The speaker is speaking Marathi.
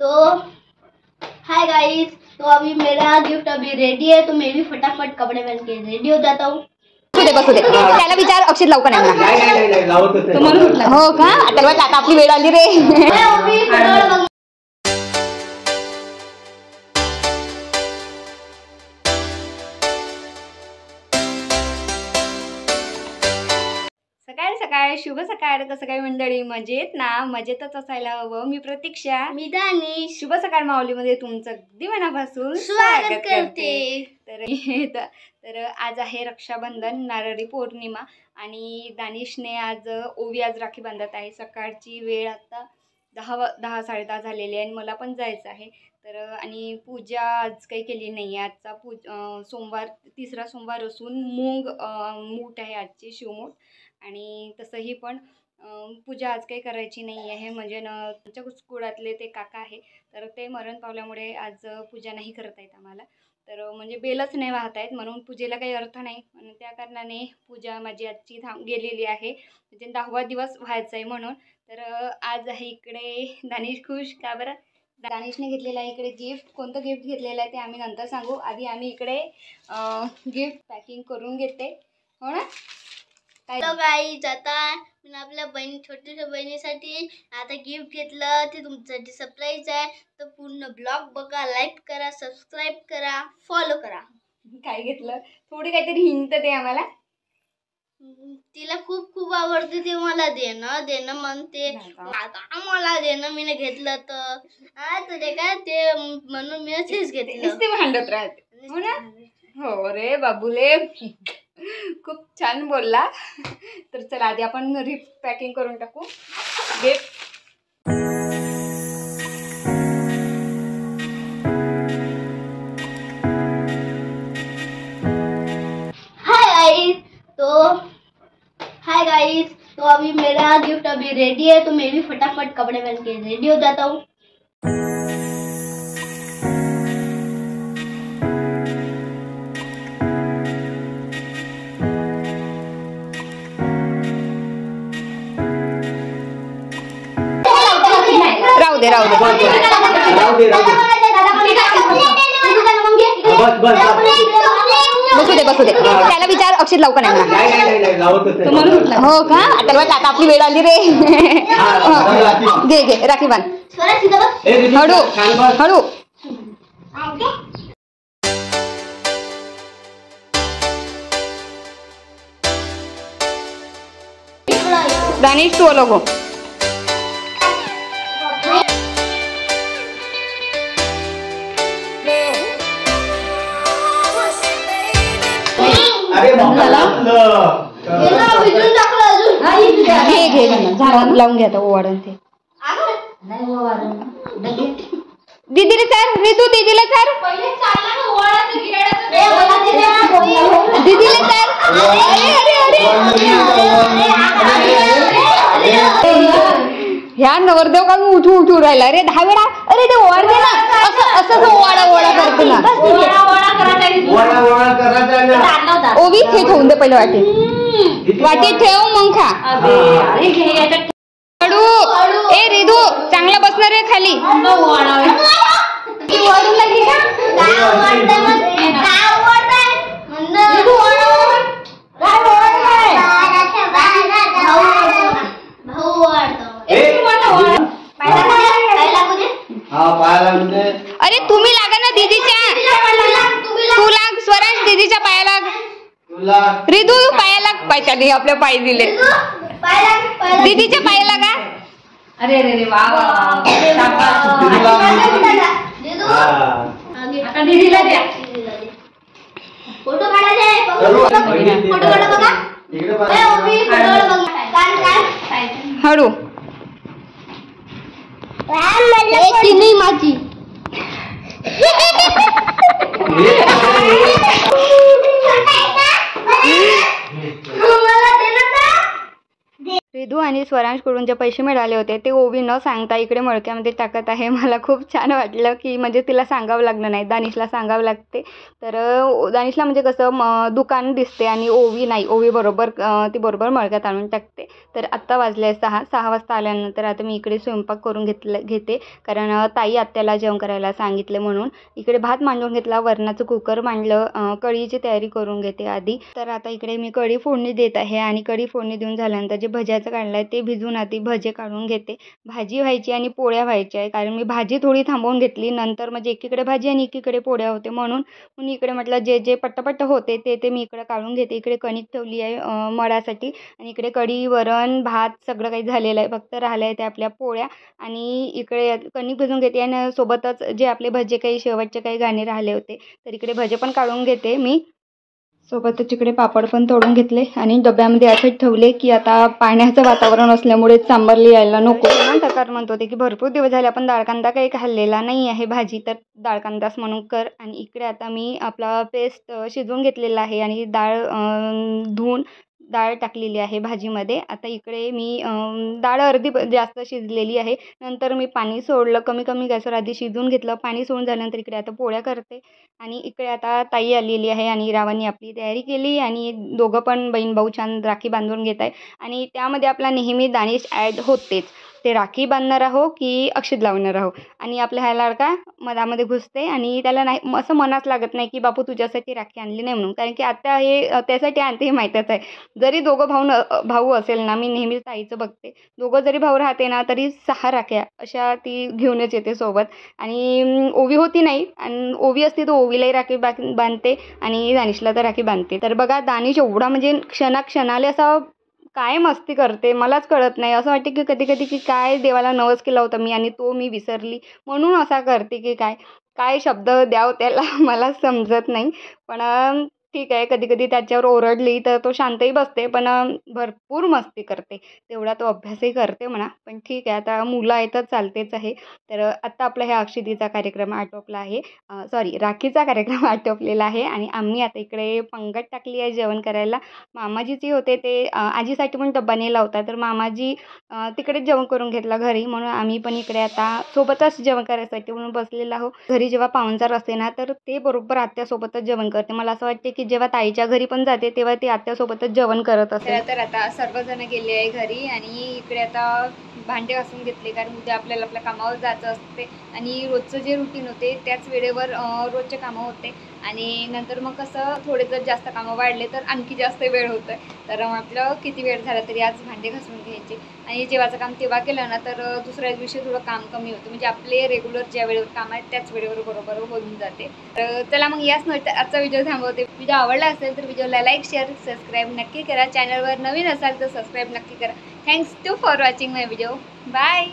तो हाय गाइस, तो अभी मेरा गिफ्ट अभी रेडी है, तो मैं भी फटाफट कपड़े पहन के रेडी हो जाता हूँ। बसू दे त्याला विचार अक्षित लवकर नाही हो का? आता आपली वेळ आली रे। सकाळ सकाळ शुभ सकाळ। कसं काय मंडळी, मजेत ना? मजेतच असायला हवं। मी प्रतीक्षा, मी दानिश। शुभ सकाळ माऊलीमध्ये तुमचं अगदी मनापासून स्वागत करते। तर आज आहे रक्षाबंधन, नारळी पौर्णिमा आणि दानिशने आज राखी बांधत आहे। सकाळची वेळ आता 10 साडेदहा झालेली आहे आणि मला पण जायचं आहे। तर आणि पूजा आज काही केली नाही आहे। आजचा सोमवार, तिसरा सोमवार असून मूठ आहे आजची, शिवमूठ। आणि तसंही पण पूजा आज काही करायची नाही आहे, म्हणजे त्यांच्या कुळातले ते काका आहे, तर ते मरण पावल्यामुळे आज पूजा नाही करता येत आम्हाला। तर म्हणजे बेलच नाही वाहत आहेत, म्हणून पूजेला काही अर्थ नाही, म्हणून त्या कारणाने पूजा माझी आजची गेलेली आहे, म्हणजे 10वा दिवस व्हायचा आहे म्हणून। तर आज आहे इकडे दानिश खुश का बरं? दानिशने घेतलेलं आहे इकडे गिफ्ट। कोणतं गिफ्ट घेतलेलं आहे ते आम्ही नंतर सांगू, आधी आम्ही इकडे गिफ्ट पॅकिंग करून घेते, हो ना? तो गाईज, आता मी आपल्या छोट्याशा बहिणीसाठी आता गिफ्ट घेतलं, ते तुमच्यासाठी सरप्राईज आहे। तर पूर्ण ब्लॉग बघा, लाईक करा, सबस्क्राईब करा, फॉलो करा। काय घेतलं? थोडी काहीतरी हिंट दे आम्हाला। तिला खूप खूप आवडते, ते मला देणं म्हणते, आता मला देणं, मी घेतलं तर तुझे काय ते, म्हणून मी तेच घेतलं। ते भांडत राहते, हो ना? हो रे बाबूले, खूप छान बोलला। तर चला आधी आपण पॅकिंग करून टाकू गिफ्ट। हाय गाइस, तो अभी मेरा गिफ्ट अभी रेडी है, तो मैं भी फटाफट कपड़े पहन के रेडी हो जाता हूँ। बसू दे त्याला विचार अक्षित लवकर नाही हो का? आता आपली वेळ आली रे। घे राखी बांध, हळू। दानिश तू लोगो घे लावून घ्या ओवाळून ते दीदीला सर, ऋतू दीदीला सर, दीदीला सर। ह्या नवरदेव का उठू राहिला रे 10 वेळा। अरे ते ओवाळ दे ना, असं ओवाळा करते ना। ओवी हे ठेवून दे पहिले वाटी ठेव, मग खा। हळू ए रिदू, चांगला बसणार रे खाली। अरे तुम्ही लागा ना दीदीच्या, तू लाग स्वराज, दीदीच्या पाया लाग। रिदू पाया लाग, पायच्या नाही आपल्या पाय दिले, दीदीच्या पाया लागा। अरे रे वा वा, आता दीदीला द्या फोटो काढायचे, फोटो काढा बघा। हळू नाही माझी। विदू आणि स्वरांशकडून जे पैसे मिळाले होते ते ओवी न सांगता इकडे मडक्यामध्ये टाकत आहे. मला खूप छान वाटलं की म्हणजे तिला सांगावं लागलं नाही, दानिशला सांगावं लागते. तर दानिशला म्हणजे कसं दुकान दिसते आणि ओवी नाही, ओवी बरोबर ती बरोबर मडक्यात आणून टाकते. तर आत्ता वाजले 6 वाजता आल्यानंतर आता मी इकडे स्वयंपाक करून घेते कारण ताई आत्याला जेवण करायला सांगितले म्हणून. इकडे भात मांडून घेतला, वरणाचं कुकर मांडलं, कढीची तयारी करून घेते आधी. तर आता इकडे मी कढी फोडणी देत आहे आणि कढी फोडणी देऊन झाल्यानंतर जे भज्याचं काढलं आहे ते भिजून आधी भजे काढून घेते. भाजी व्हायची आणि पोळ्या व्हायच्या आहे कारण मी भाजी थोडी थांबवून घेतली, नंतर म्हणजे एकीकडे भाजी आणि एकीकडे पोळ्या होते म्हणून इकडे म्हटलं जे पट्टपट्ट होते ते मी इकडे काढून घेते. इकडे कणिक ठेवली आहे मळासाठी आणि इकडे कढी, वरण, भात सगळं काही झालेलं आहे, फक्त राहिलं आहे ते आपल्या पोळ्या. आणि इकडे कणिक भिजवून घेते आणि सोबतच जे आपले भजे काही शेवटचे काही गाणे राहिले होते तर इकडे भजे पण काढून घेते मी. सोबतच इकडे पापड पण तोडून घेतले आणि डब्यामध्ये असेच ठेवले की आता पाण्याचं वातावरण असल्यामुळे सांबारला यायला नको. तकार म्हणत होते की भरपूर दिवस झाले आपण डाळकांदा काही खाल्लेला नाही आहे भाजी, तर डाळकांदाच म्हणून कर. आणि इकडे आता मी आपला पेस्ट शिजवून घेतलेला आहे आणि धुवून डाळ टाकलेली आहे भाजीमध्ये. आता इकडे मी डाळ अर्धी जास्त शिजलेली आहे, नंतर मी पाणी सोडलं, कमी गॅसवर आधी शिजवून घेतलं. पाणी सोडून झाल्यानंतर इकडे आता पोळ्या करते आणि इकडे आता ताई आलेली आहे आणि रावांनी आपली तयारी केली आणि दोघं पण बहीण भाऊ छान राखी बांधून घेत आहे. आणि त्यामध्ये आपला नेहमी दानिश ॲड होतेच, ते राखी बांधणार आहो की अक्षत लावणार आहो. आणि आपला हा लाडका मधामध्ये घुसते आणि त्याला नाही असं मनाच लागत नाही की बापू तुझ्यासाठी राखी आणली नाही म्हणून, कारण की आता हे त्यासाठी आणते हे माहीतच आहे. जरी दोघं भाऊ असेल ना, मी नेहमीच ताईचं बघते, दोघं जरी भाऊ राहते ना तरी 6 राख्या अशा ती घेऊनच येते सोबत. आणि ओवी होती नाही, आणि ओवी असते तर ओवीलाही राखी बांधते आणि दानिशला तर राखी बांधते. तर बघा दानिश एवढा म्हणजे क्षणाला असा काय मस्ती करते मलाच कळत नाही. असं वाटते की कधी की काय देवाला नवस केला होता मी आणि तो मी विसरली म्हणून असा करते की काय शब्द द्याव त्याला मला समजत नाही. पण ठीक आहे, कधी त्याच्यावर ओरडली तर तो शांतही बसते, पण भरपूर मस्ती करते. तेवढा तो अभ्यासही करते म्हणा, पण ठीक आहे, आता मुलं आहे तर चालतेच आहे. तर आत्ता आपला ह्या अक्षितीचा कार्यक्रम आटोपला आहे, राखीचा कार्यक्रम आटोपलेला आहे आणि आम्ही आता इकडे पंगत टाकली आहे जेवण करायला. मामाजीचे होते ते आजीसाठी पण डब्बा नेला होता, तर मामाजी तिकडेच जेवण करून घेतला घरी, म्हणून आम्ही पण इकडे आता सोबतच जेवण करायसाठी म्हणून बसलेलो आहोत. घरी जेव्हा पाहुणचार असते ना तर ते बरोबर आत्यासोबतच जेवण करते. मला असं वाटते की जेव्हा ताईच्या घरी पण जाते तेव्हा ती आत्यासोबतच जेवण करत असते. तर आता सर्वजण गेले आहे घरी आणि इकडे आता भांडे घासून घेतले, कारण उद्या आपल्याला आपल्या कामावर जायचं असते आणि रोजचं जे रुटीन होते त्याच वेळेवर रोजचे कामं होते. आणि नंतर मग कसं थोडे जर जास्त कामं वाढले तर आणखी जास्त वेळ होतं. तर म्हटलं किती वेळ झाला तरी आज भांडे घासून घ्यायचे आणि जेव्हाचं काम तेव्हा केलं ना तर दुसऱ्या दिवशी थोडं काम कमी होतं, म्हणजे आपले रेग्युलर ज्या वेळेवर काम आहे त्याच वेळेवर बरोबर होऊन जाते. तर चला मग याच नोट आजचा व्हिडिओ थांबवते. व्हिडिओ आवडला असेल तर व्हिडिओला लाईक, शेअर, सबस्क्राईब नक्की करा. चॅनलवर नवीन असाल तर सबस्क्राईब नक्की करा. Thanks for watching my video. Bye.